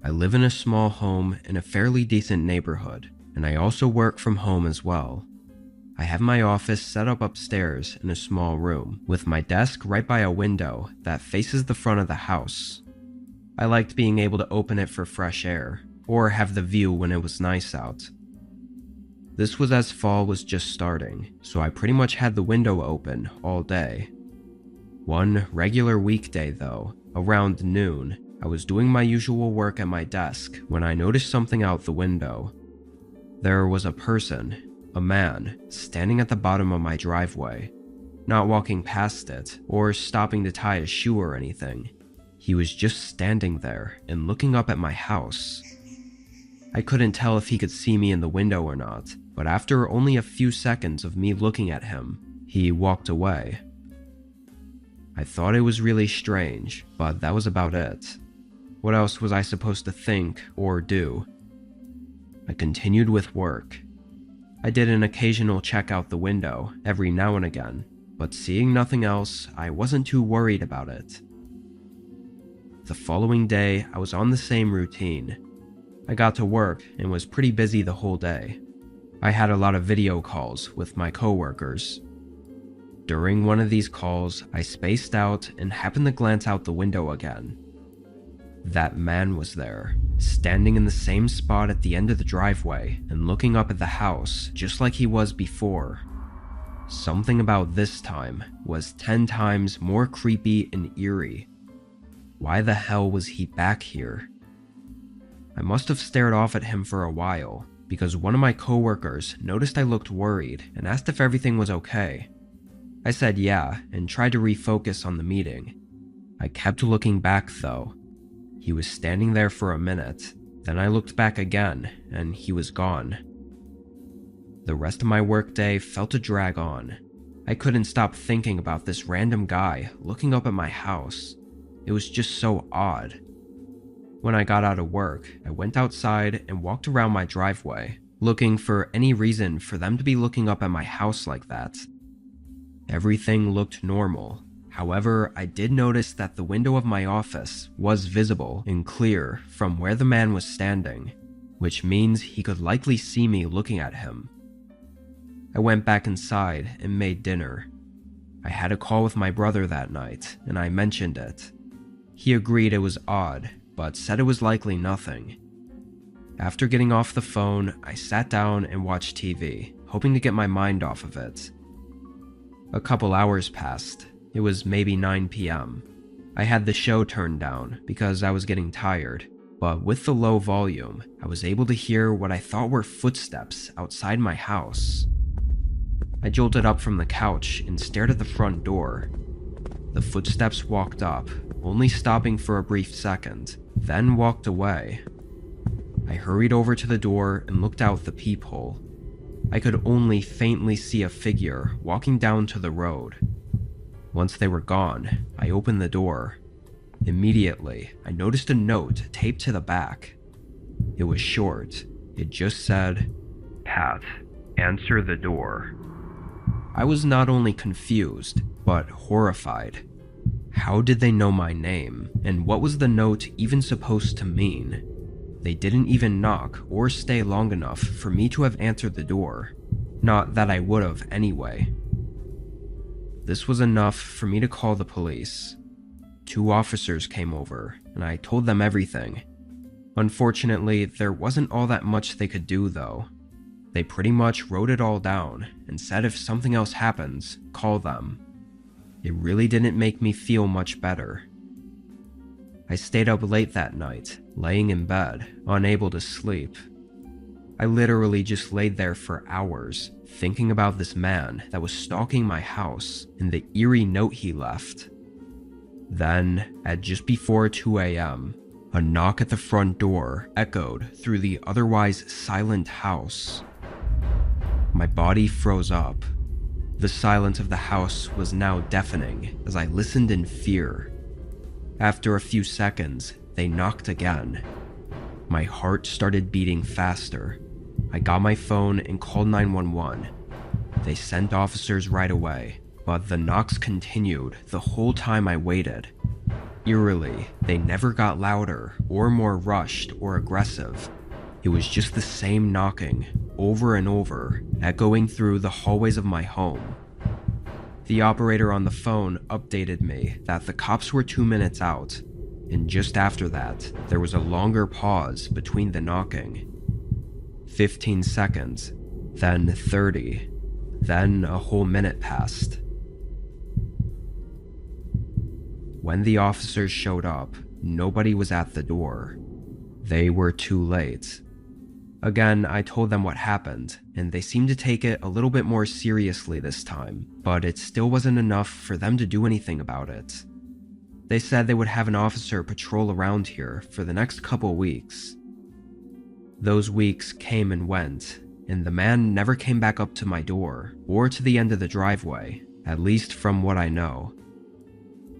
I live in a small home in a fairly decent neighborhood, and I also work from home as well. I have my office set up upstairs in a small room, with my desk right by a window that faces the front of the house. I liked being able to open it for fresh air, or have the view when it was nice out. This was as fall was just starting, so I pretty much had the window open all day. One regular weekday though, around noon, I was doing my usual work at my desk when I noticed something out the window. There was a person, a man, standing at the bottom of my driveway, not walking past it or stopping to tie a shoe or anything. He was just standing there and looking up at my house. I couldn't tell if he could see me in the window or not, but after only a few seconds of me looking at him, he walked away. I thought it was really strange, but that was about it. What else was I supposed to think or do? I continued with work. I did an occasional check out the window every now and again, but seeing nothing else, I wasn't too worried about it. The following day, I was on the same routine. I got to work and was pretty busy the whole day. I had a lot of video calls with my coworkers. During one of these calls, I spaced out and happened to glance out the window again. That man was there, standing in the same spot at the end of the driveway and looking up at the house just like he was before. Something about this time was 10 times more creepy and eerie. Why the hell was he back here? I must have stared off at him for a while, because one of my coworkers noticed I looked worried and asked if everything was okay. I said yeah and tried to refocus on the meeting. I kept looking back though. He was standing there for a minute, then I looked back again and he was gone. The rest of my workday felt to drag on. I couldn't stop thinking about this random guy looking up at my house. It was just so odd. When I got out of work, I went outside and walked around my driveway, looking for any reason for them to be looking up at my house like that. Everything looked normal. However, I did notice that the window of my office was visible and clear from where the man was standing, which means he could likely see me looking at him. I went back inside and made dinner. I had a call with my brother that night, and I mentioned it. He agreed it was odd, but said it was likely nothing. After getting off the phone, I sat down and watched TV, hoping to get my mind off of it. A couple hours passed. It was maybe 9 p.m. I had the show turned down because I was getting tired, but with the low volume, I was able to hear what I thought were footsteps outside my house. I jolted up from the couch and stared at the front door. The footsteps walked up, only stopping for a brief second, then walked away. I hurried over to the door and looked out the peephole. I could only faintly see a figure walking down to the road. Once they were gone, I opened the door. Immediately, I noticed a note taped to the back. It was short. It just said, "Pat, answer the door." I was not only confused, but horrified. How did they know my name, and what was the note even supposed to mean? They didn't even knock or stay long enough for me to have answered the door. Not that I would have anyway. This was enough for me to call the police. 2 officers came over, and I told them everything. Unfortunately, there wasn't all that much they could do though. They pretty much wrote it all down and said if something else happens, call them. It really didn't make me feel much better. I stayed up late that night, laying in bed, unable to sleep. I literally just laid there for hours, thinking about this man that was stalking my house and the eerie note he left. Then, at just before 2 a.m., a knock at the front door echoed through the otherwise silent house. My body froze up. The silence of the house was now deafening as I listened in fear. After a few seconds, they knocked again. My heart started beating faster. I got my phone and called 911. They sent officers right away, but the knocks continued the whole time I waited. Eerily, they never got louder or more rushed or aggressive. It was just the same knocking, over and over, echoing through the hallways of my home. The operator on the phone updated me that the cops were 2 minutes out, and just after that, there was a longer pause between the knocking. 15 seconds, then 30, then a whole minute passed. When the officers showed up, nobody was at the door. They were too late. Again, I told them what happened, and they seemed to take it a little bit more seriously this time, but it still wasn't enough for them to do anything about it. They said they would have an officer patrol around here for the next couple weeks. Those weeks came and went, and the man never came back up to my door or to the end of the driveway, at least from what I know.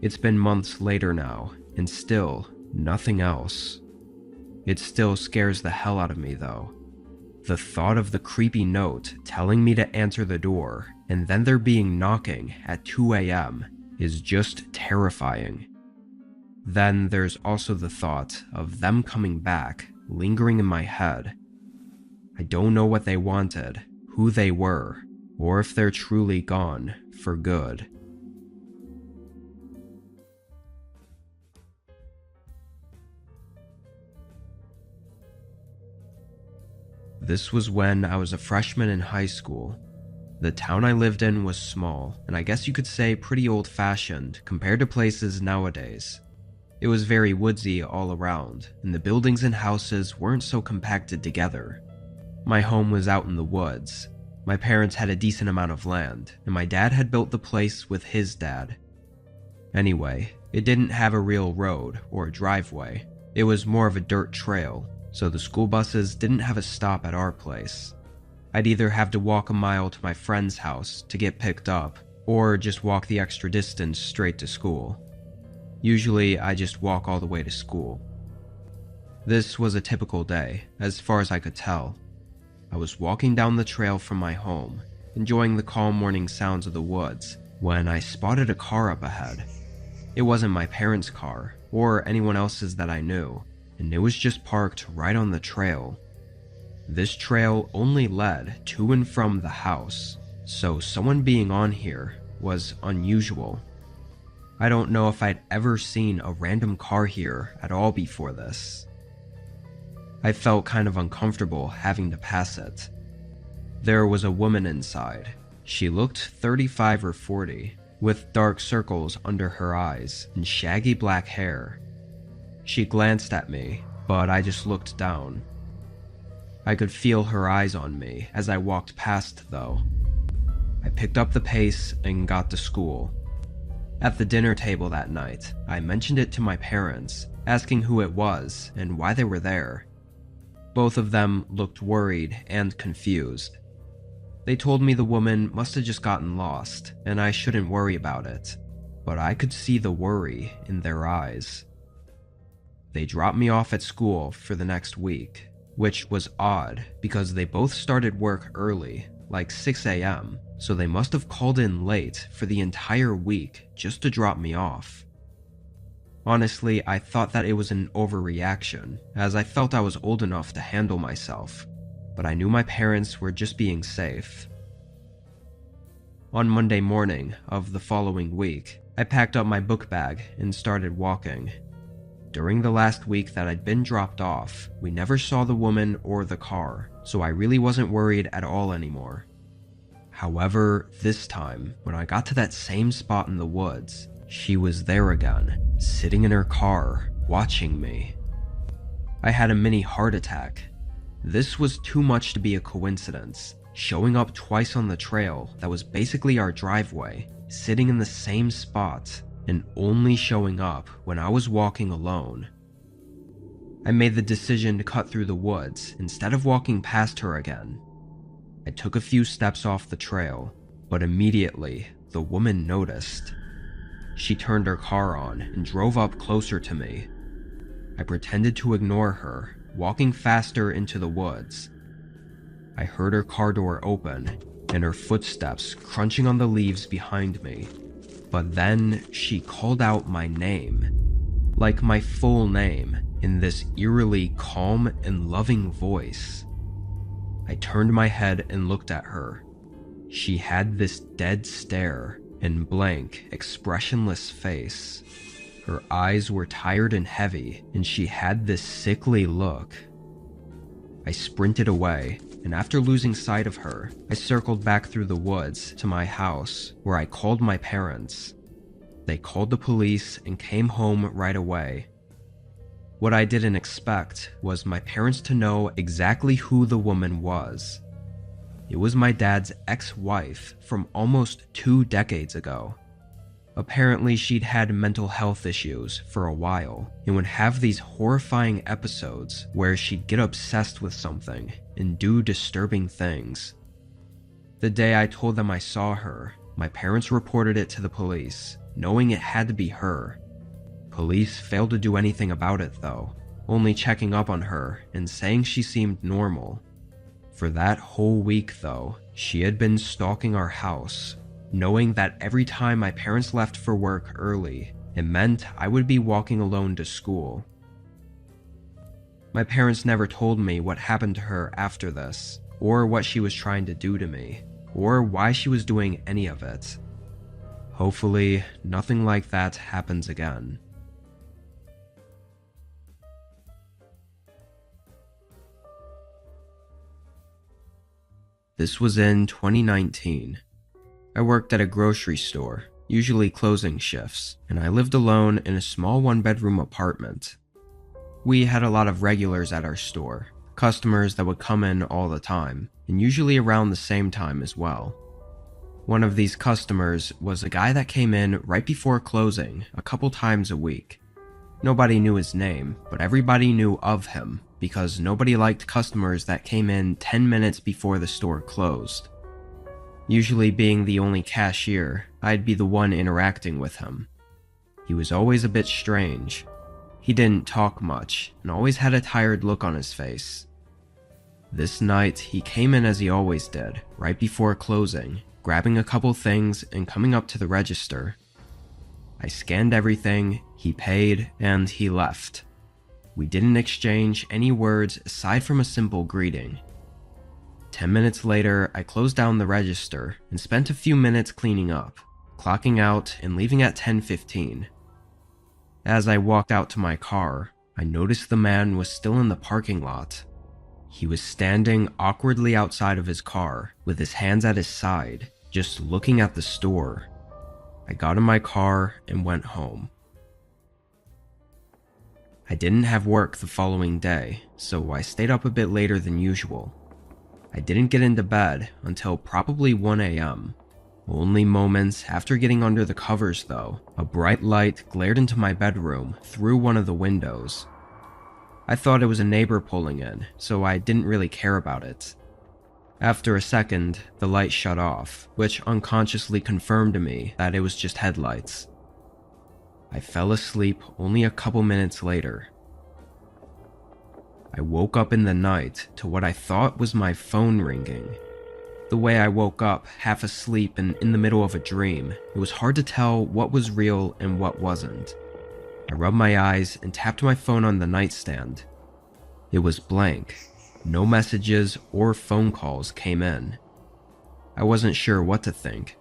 It's been months later now, and still nothing else. It still scares the hell out of me though. The thought of the creepy note telling me to answer the door and then there being knocking at 2 a.m. is just terrifying. Then there's also the thought of them coming back, lingering in my head. I don't know what they wanted, who they were, or if they're truly gone for good. This was when I was a freshman in high school. The town I lived in was small, and I guess you could say pretty old-fashioned compared to places nowadays. It was very woodsy all around, and the buildings and houses weren't so compacted together. My home was out in the woods. My parents had a decent amount of land, and my dad had built the place with his dad. Anyway, it didn't have a real road or driveway. It was more of a dirt trail, so the school buses didn't have a stop at our place. I'd either have to walk a mile to my friend's house to get picked up, or just walk the extra distance straight to school. Usually, I just walk all the way to school. This was a typical day, as far as I could tell. I was walking down the trail from my home, enjoying the calm morning sounds of the woods, when I spotted a car up ahead. It wasn't my parents' car, or anyone else's that I knew, and it was just parked right on the trail. This trail only led to and from the house, so someone being on here was unusual. I don't know if I'd ever seen a random car here at all before this. I felt kind of uncomfortable having to pass it. There was a woman inside. She looked 35 or 40, with dark circles under her eyes and shaggy black hair. She glanced at me, but I just looked down. I could feel her eyes on me as I walked past, though. I picked up the pace and got to school. At the dinner table that night, I mentioned it to my parents, asking who it was and why they were there. Both of them looked worried and confused. They told me the woman must have just gotten lost, and I shouldn't worry about it, but I could see the worry in their eyes. They dropped me off at school for the next week, which was odd because they both started work early, like 6 a.m., so they must have called in late for the entire week just to drop me off. Honestly, I thought that it was an overreaction, as I felt I was old enough to handle myself, but I knew my parents were just being safe. On Monday morning of the following week, I packed up my book bag and started walking. During the last week that I'd been dropped off, we never saw the woman or the car, so I really wasn't worried at all anymore. However, this time, when I got to that same spot in the woods, she was there again, sitting in her car, watching me. I had a mini heart attack. This was too much to be a coincidence, showing up twice on the trail that was basically our driveway, sitting in the same spot, and only showing up when I was walking alone. I made the decision to cut through the woods instead of walking past her again. I took a few steps off the trail, but immediately the woman noticed. She turned her car on and drove up closer to me. I pretended to ignore her, walking faster into the woods. I heard her car door open and her footsteps crunching on the leaves behind me. But then she called out my name. like my full name, in this eerily calm and loving voice. I turned my head and looked at her. She had this dead stare and blank, expressionless face. Her eyes were tired and heavy, and she had this sickly look. I sprinted away, and after losing sight of her, I circled back through the woods to my house, where I called my parents. They called the police and came home right away. What I didn't expect was my parents to know exactly who the woman was. It was my dad's ex-wife from almost 2 decades ago. Apparently, she'd had mental health issues for a while and would have these horrifying episodes where she'd get obsessed with something and do disturbing things. The day I told them I saw her, my parents reported it to the police, knowing it had to be her. Police failed to do anything about it though, only checking up on her and saying she seemed normal. For that whole week though, she had been stalking our house, knowing that every time my parents left for work early, it meant I would be walking alone to school. My parents never told me what happened to her after this, or what she was trying to do to me, or why she was doing any of it. Hopefully, nothing like that happens again. This was in 2019. I worked at a grocery store, usually closing shifts, and I lived alone in a small one-bedroom apartment. We had a lot of regulars at our store, customers that would come in all the time, and usually around the same time as well. One of these customers was a guy that came in right before closing a couple times a week. Nobody knew his name, but everybody knew of him because nobody liked customers that came in 10 minutes before the store closed. Usually being the only cashier, I'd be the one interacting with him. He was always a bit strange. He didn't talk much and always had a tired look on his face. This night, he came in as he always did, right before closing, grabbing a couple things and coming up to the register. I scanned everything, he paid, and he left. We didn't exchange any words aside from a simple greeting. 10 minutes later, I closed down the register and spent a few minutes cleaning up, clocking out and leaving at 10:15. As I walked out to my car, I noticed the man was still in the parking lot. He was standing awkwardly outside of his car with his hands at his side, just looking at the store. I got in my car and went home. I didn't have work the following day, so I stayed up a bit later than usual. I didn't get into bed until probably 1 a.m. Only moments after getting under the covers though, a bright light glared into my bedroom through one of the windows. I thought it was a neighbor pulling in, so I didn't really care about it. After a second, the light shut off, which unconsciously confirmed to me that it was just headlights. I fell asleep only a couple minutes later. I woke up in the night to what I thought was my phone ringing. The way I woke up, half asleep and in the middle of a dream, it was hard to tell what was real and what wasn't. I rubbed my eyes and tapped my phone on the nightstand. It was blank. No messages or phone calls came in. I wasn't sure what to think.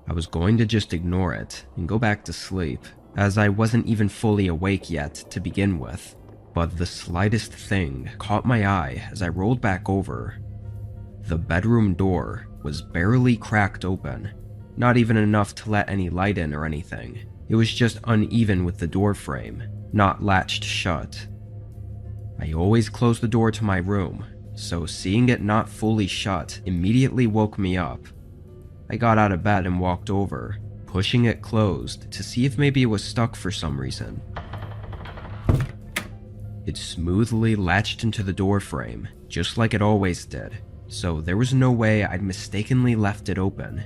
I was going to just ignore it and go back to sleep, as I wasn't even fully awake yet to begin with. But the slightest thing caught my eye as I rolled back over. The bedroom door was barely cracked open, not even enough to let any light in or anything. It was just uneven with the door frame, not latched shut. I always closed the door to my room, so seeing it not fully shut immediately woke me up. I got out of bed and walked over, pushing it closed to see if maybe it was stuck for some reason. It smoothly latched into the door frame, just like it always did, so there was no way I'd mistakenly left it open.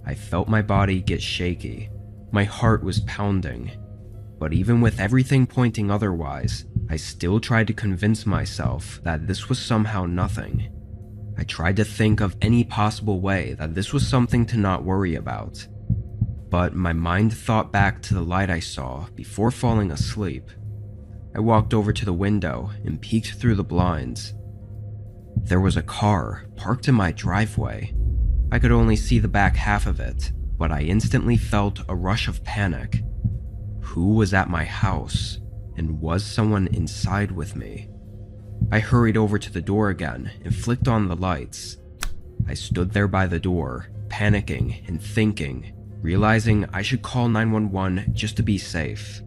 I felt my body get shaky. My heart was pounding. But even with everything pointing otherwise, I still tried to convince myself that this was somehow nothing. I tried to think of any possible way that this was something to not worry about. but my mind thought back to the light I saw before falling asleep. I walked over to the window and peeked through the blinds. There was a car parked in my driveway. I could only see the back half of it, but I instantly felt a rush of panic. Who was at my house, and was someone inside with me? I hurried over to the door again and flicked on the lights. I stood there by the door, panicking and thinking, realizing I should call 911 just to be safe.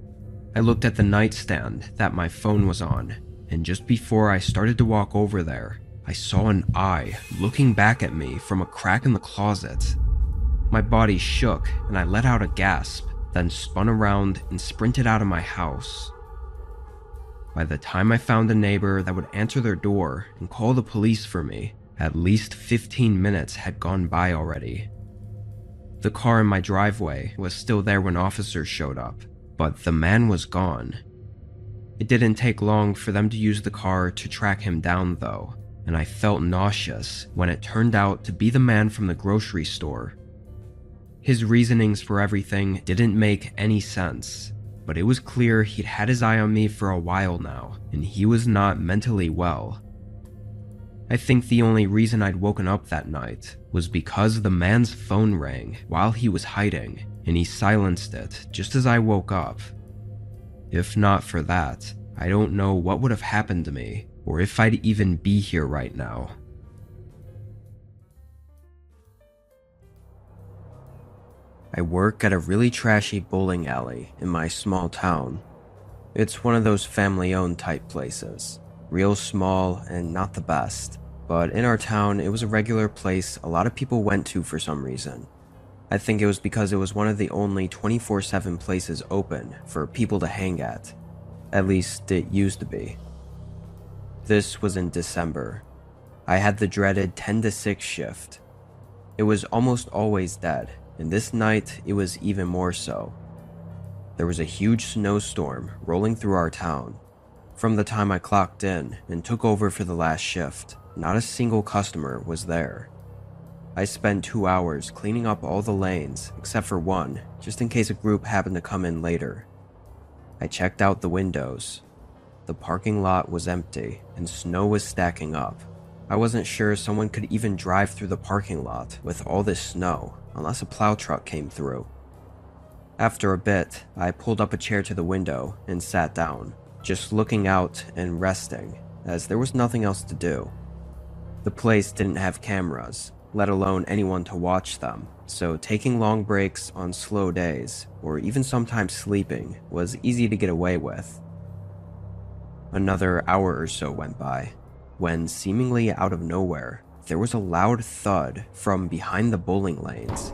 I looked at the nightstand that my phone was on, and just before I started to walk over there, I saw an eye looking back at me from a crack in the closet. My body shook and I let out a gasp, then spun around and sprinted out of my house. By the time I found a neighbor that would answer their door and call the police for me, at least 15 minutes had gone by already. The car in my driveway was still there when officers showed up, but the man was gone. It didn't take long for them to use the car to track him down though, and I felt nauseous when it turned out to be the man from the grocery store. His reasonings for everything didn't make any sense, but it was clear he'd had his eye on me for a while now, and he was not mentally well. I think the only reason I'd woken up that night was because the man's phone rang while he was hiding, and he silenced it just as I woke up. If not for that, I don't know what would have happened to me, or if I'd even be here right now. I work at a really trashy bowling alley in my small town. It's one of those family-owned type places, real small and not the best, but in our town it was a regular place a lot of people went to for some reason. I think it was because it was one of the only 24/7 places open for people to hang at least it used to be. This was in December. I had the dreaded 10 to 6 shift. It was almost always dead, and this night it was even more so. There was a huge snowstorm rolling through our town. From the time I clocked in and took over for the last shift, not a single customer was there. I spent 2 hours cleaning up all the lanes except for one, just in case a group happened to come in later. I checked out the windows. The parking lot was empty and snow was stacking up. I wasn't sure someone could even drive through the parking lot with all this snow unless a plow truck came through. After a bit, I pulled up a chair to the window and sat down, just looking out and resting, as there was nothing else to do. The place didn't have cameras, let alone anyone to watch them, so taking long breaks on slow days, or even sometimes sleeping, was easy to get away with. Another hour or so went by, when seemingly out of nowhere, there was a loud thud from behind the bowling lanes.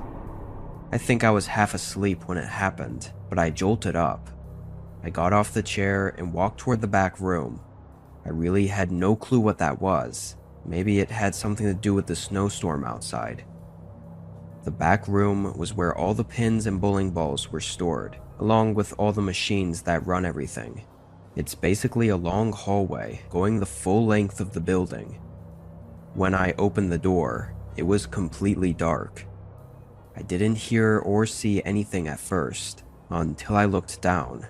I think I was half asleep when it happened, but I jolted up. I got off the chair and walked toward the back room. I really had no clue what that was. Maybe it had something to do with the snowstorm outside. The back room was where all the pins and bowling balls were stored, along with all the machines that run everything. It's basically a long hallway going the full length of the building. When I opened the door, it was completely dark. I didn't hear or see anything at first, until I looked down.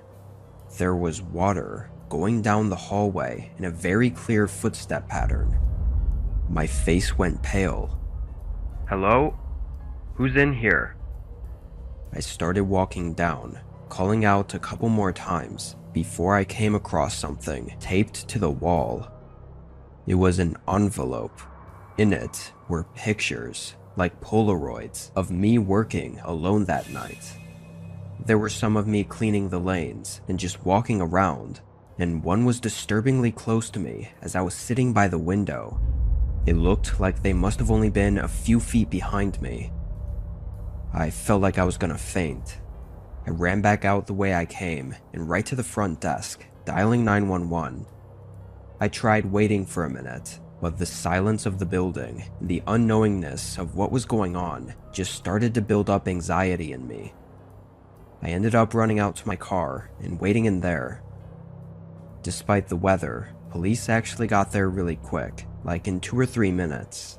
There was water going down the hallway in a very clear footstep pattern. My face went pale. "Hello? Who's in here?" I started walking down, calling out a couple more times before I came across something taped to the wall. It was an envelope. In it were pictures, like Polaroids, of me working alone that night. There were some of me cleaning the lanes and just walking around, and one was disturbingly close to me as I was sitting by the window. It looked like they must have only been a few feet behind me. I felt like I was gonna faint. I ran back out the way I came and right to the front desk, dialing 911. I tried waiting for a minute, but the silence of the building and the unknowingness of what was going on just started to build up anxiety in me. I ended up running out to my car and waiting in there. Despite the weather, police actually got there really quick, like in 2 or 3 minutes.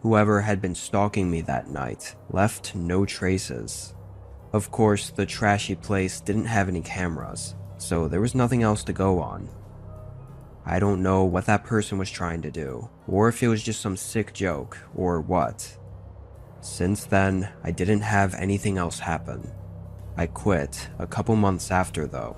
Whoever had been stalking me that night left no traces. Of course, the trashy place didn't have any cameras, so there was nothing else to go on. I don't know what that person was trying to do, or if it was just some sick joke, or what. Since then, I didn't have anything else happen. I quit a couple months after though.